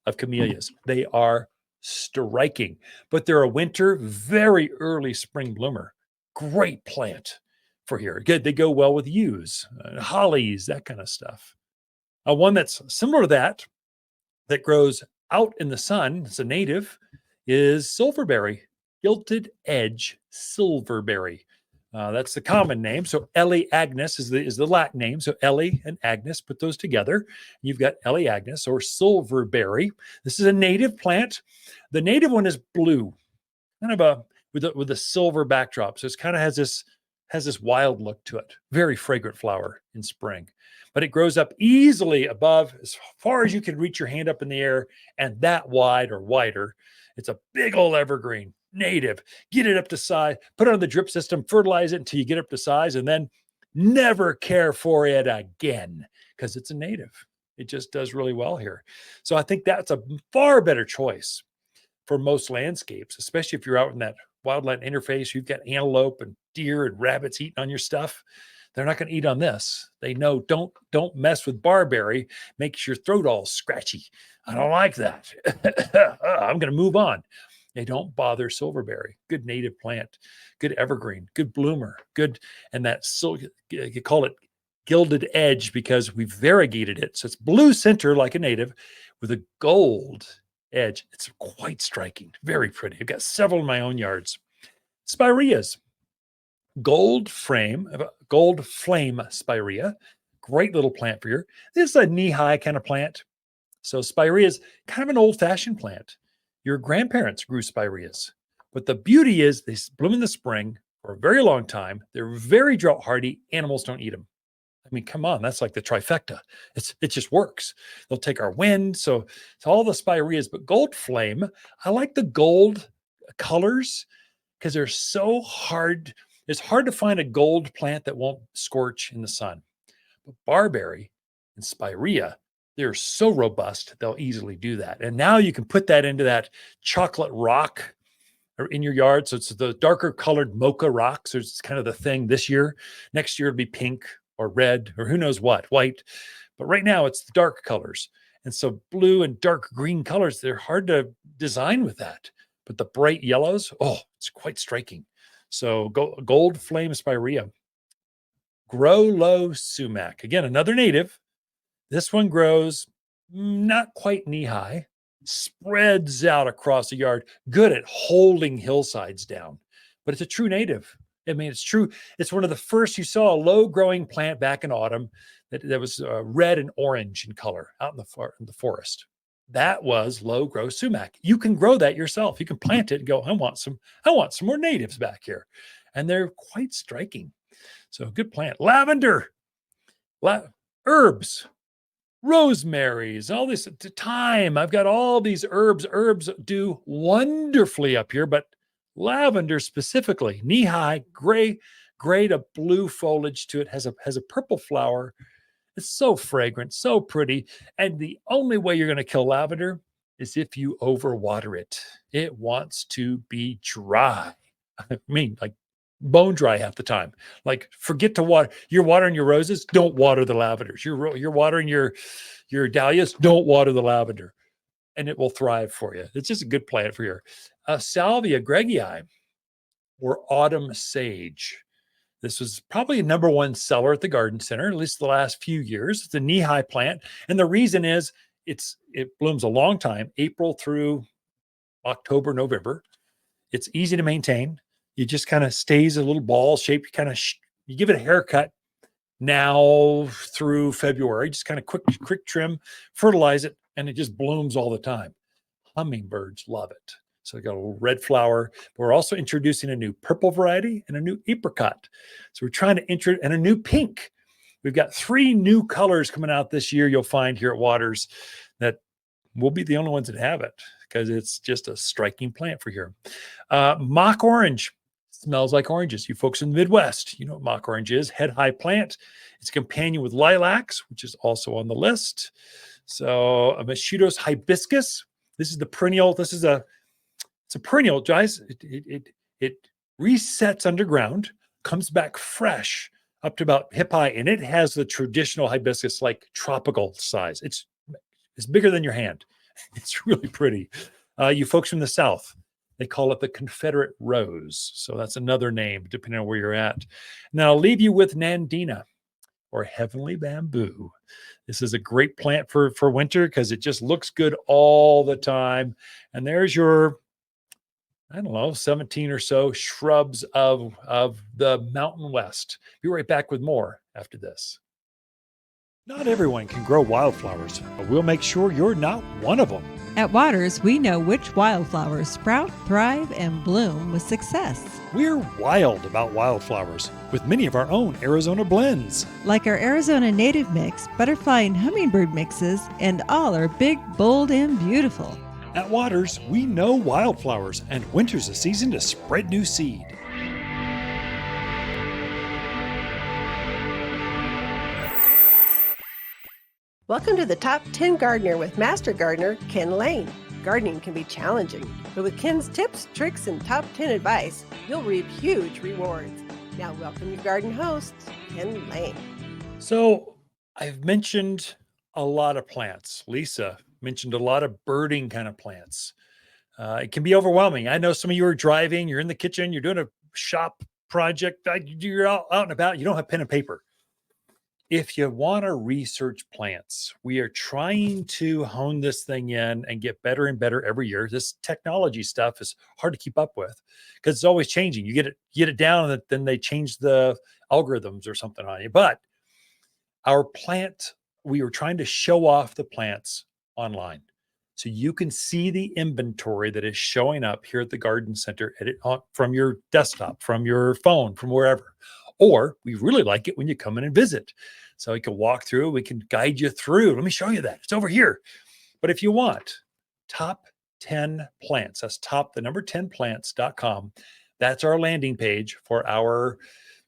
of camellias. They are striking, but they're a winter, very early spring bloomer. Great plant for here. Good. They go well with yews, hollies, that kind of stuff. One that's similar to that grows out in the sun, it's a native, is silverberry, gilded edge silverberry. That's the common name. So Ellie Agnes is the Latin name. So Ellie and Agnes, put those together. You've got Ellie Agnes or silverberry. This is a native plant. The native one is blue, kind of with a silver backdrop. So it's kind of has this wild look to it. Very fragrant flower in spring, but it grows up easily above as far as you can reach your hand up in the air, and that wide or wider. It's a big old evergreen, native. Get it up to size, put it on the drip system, fertilize it until you get up to size, and then never care for it again because it's a native. It just does really well here. So I think that's a far better choice for most landscapes, especially if you're out in that wildland interface. You've got antelope and deer and rabbits eating on your stuff. They're not going to eat on this. They know don't mess with barberry. Makes your throat all scratchy. I don't like that. I'm going to move on. They don't bother silverberry. Good native plant, good evergreen, good bloomer, good. And that you call it gilded edge because we've variegated it. So it's blue center like a native with a gold edge. It's quite striking, very pretty. I've got several in my own yards. Spireas, gold flame spirea, great little plant for you. This is a knee-high kind of plant. So spirea is kind of an old-fashioned plant. Your grandparents grew spireas, but the beauty is they bloom in the spring for a very long time. They're very drought hardy. Animals don't eat them. I mean, come on, that's like the trifecta. It just works. They'll take our wind. So it's all the spireas, but gold flame, I like the gold colors because they're so hard. It's hard to find a gold plant that won't scorch in the sun. But barberry and spirea, they're so robust, they'll easily do that. And now you can put that into that chocolate rock or in your yard. So it's the darker colored mocha rocks. So it's kind of the thing this year. Next year it'll be pink or red or who knows what, white. But right now it's the dark colors. And so blue and dark green colors, they're hard to design with that. But the bright yellows, oh, it's quite striking. So gold flame spirea. Grow low sumac. Again, another native. This one grows not quite knee high, spreads out across the yard, good at holding hillsides down, but it's a true native. I mean, it's true. It's one of the first you saw a low growing plant back in autumn that was red and orange in color out in the forest. That was low grow sumac. You can grow that yourself. You can plant it and go, I want some more natives back here. And they're quite striking. So good plant. Lavender, herbs, rosemaries, all this thyme. I've got all these herbs. Herbs do wonderfully up here, but lavender specifically, knee-high, gray to blue foliage to it, has a purple flower. It's so fragrant, so pretty. And the only way you're going to kill lavender is if you overwater it. It wants to be dry. I mean, like bone dry half the time. Like forget to water. You're watering your roses, don't water the lavenders. You're watering your dahlias, don't water the lavender. And it will thrive for you. It's just a good plant for your Salvia gregii or autumn sage. This was probably a number one seller at the garden center, at least the last few years. It's a knee-high plant. And the reason is it blooms a long time, April through October, November. It's easy to maintain. It just kind of stays a little ball shape. You give it a haircut now through February, just kind of quick trim, fertilize it, and it just blooms all the time. Hummingbirds love it. So I got a little red flower. But we're also introducing a new purple variety and a new apricot. So we're trying to and a new pink. We've got 3 new colors coming out this year. You'll find here at Waters that we'll be the only ones that have it because it's just a striking plant for here. Mock orange smells like oranges. You folks in the Midwest, you know what mock orange is. Head high plant. It's a companion with lilacs, which is also on the list. So a Machuto's hibiscus. This is the perennial. It's a perennial, guys. It resets underground, comes back fresh up to about hip high, and it has the traditional hibiscus, like tropical size. It's bigger than your hand. It's really pretty. You folks from the South, they call it the Confederate rose. So that's another name, depending on where you're at. Now I'll leave you with Nandina or heavenly bamboo. This is a great plant for winter because it just looks good all the time. And there's your 17 or so shrubs of the Mountain West. Be right back with more after this. Not everyone can grow wildflowers, but we'll make sure you're not one of them. At Waters, we know which wildflowers sprout, thrive, and bloom with success. We're wild about wildflowers with many of our own Arizona blends. Like our Arizona native mix, butterfly and hummingbird mixes, and all are big, bold, and beautiful. At Waters, we know wildflowers, and winter's a season to spread new seed. Welcome to the Top 10 Gardener with Master Gardener Ken Lain. Gardening can be challenging, but with Ken's tips, tricks, and top 10 advice, you'll reap huge rewards. Now welcome your garden host, Ken Lain. So I've mentioned a lot of plants. Lisa mentioned a lot of birding kind of plants. It can be overwhelming. I know some of you are driving, you're in the kitchen, you're doing a shop project, you're out and about, you don't have pen and paper. if you want to research plants, we are trying to hone this thing in and get better and better every year. This technology stuff is hard to keep up with because it's always changing. You get it down, and then they change the algorithms or something on you. But our plant, we were trying to show off the plants online. So you can see the inventory that is showing up here at the garden center from your desktop, from your phone, from wherever. Or we really like it when you come in and visit. So we can walk through, we can guide you through. Let me show you that. It's over here. But if you want top 10 plants, that's the number 10plants.com. That's our landing page for our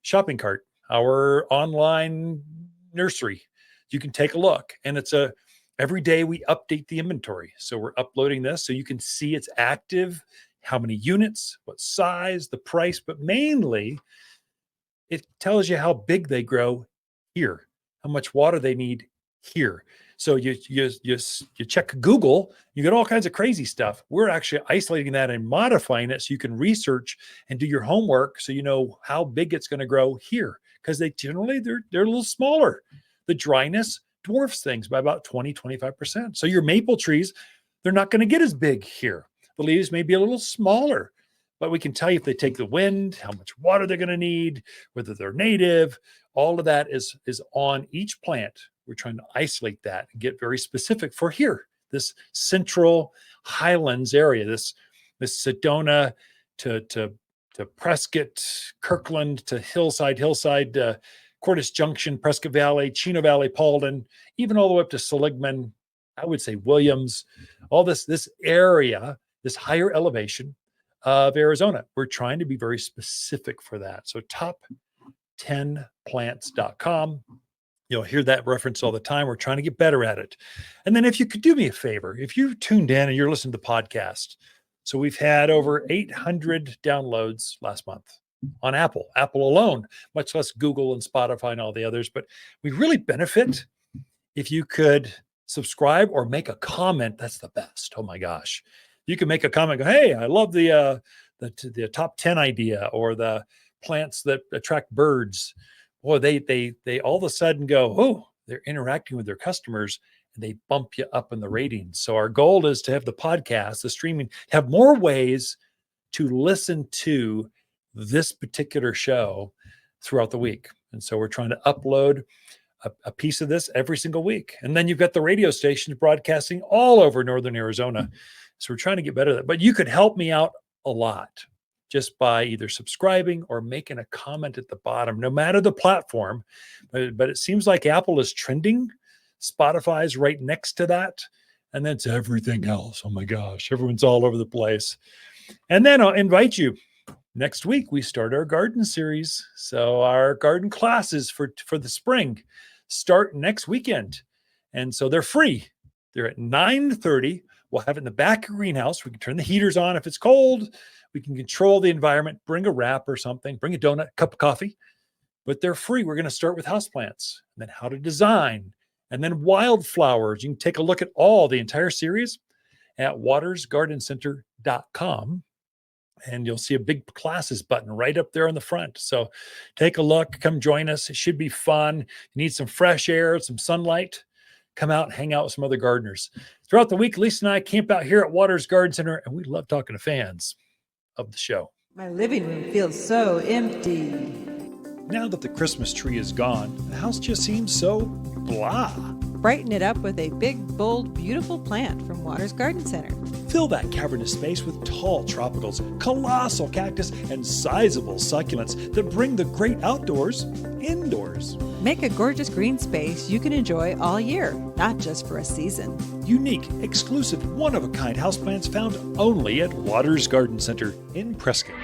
shopping cart, our online nursery. You can take a look, and every day we update the inventory. So we're uploading this so you can see it's active, how many units, what size, the price, but mainly it tells you how big they grow here, how much water they need here. So you check Google, you get all kinds of crazy stuff. We're actually isolating that and modifying it so you can research and do your homework so you know how big it's going to grow here, because they're a little smaller. The dryness dwarfs things by about 20-25%. So your maple trees, they're not going to get as big here. The leaves may be a little smaller, but we can tell you if they take the wind, how much water they're going to need, whether they're native. All of that is on each plant. We're trying to isolate that and get very specific for here, this central highlands area, this Sedona to Prescott, Kirkland to Hillside, Cordes Junction, Prescott Valley, Chino Valley, Paulden, even all the way up to Seligman, I would say Williams, all this area, this higher elevation of Arizona. We're trying to be very specific for that. So top10plants.com. You'll hear that reference all the time. We're trying to get better at it. And then if you could do me a favor, if you tuned in and you're listening to the podcast, so we've had over 800 downloads last month on Apple alone, much less Google and Spotify and all the others. But we really benefit if you could subscribe or make a comment. That's the best. Oh my gosh. You can make a comment, go, hey, I love the top 10 idea, or the plants that attract birds. Boy, they all of a sudden go, oh, they're interacting with their customers, and they bump you up in the ratings. So our goal is to have the podcast, the streaming, have more ways to listen to this particular show throughout the week. And so we're trying to upload a piece of this every single week. And then you've got the radio stations broadcasting all over Northern Arizona. So we're trying to get better at that. But you could help me out a lot just by either subscribing or making a comment at the bottom, no matter the platform. But it seems like Apple is trending. Spotify's right next to that. And then it's everything else. Oh my gosh, everyone's all over the place. And then I'll invite you. Next week, we start our garden series. So our garden classes for the spring start next weekend. And so they're free. They're at 9:30. We'll have it in the back of the greenhouse. We can turn the heaters on if it's cold. We can control the environment, bring a wrap or something, bring a donut, cup of coffee. But they're free. We're going to start with houseplants, and then how to design, and then wildflowers. You can take a look at the entire series at watersgardencenter.com. And you'll see a big classes button right up there on the front. So take a look, come join us. It should be fun. You need some fresh air, some sunlight. Come out and hang out with some other gardeners. Throughout the week, Lisa and I camp out here at Waters Garden Center, and we love talking to fans of the show. My living room feels so empty. Now that the Christmas tree is gone, the house just seems so blah. Brighten it up with a big, bold, beautiful plant from Waters Garden Center. Fill that cavernous space with tall tropicals, colossal cactus, and sizable succulents that bring the great outdoors indoors. Make a gorgeous green space you can enjoy all year, not just for a season. Unique, exclusive, one-of-a-kind houseplants found only at Waters Garden Center in Prescott.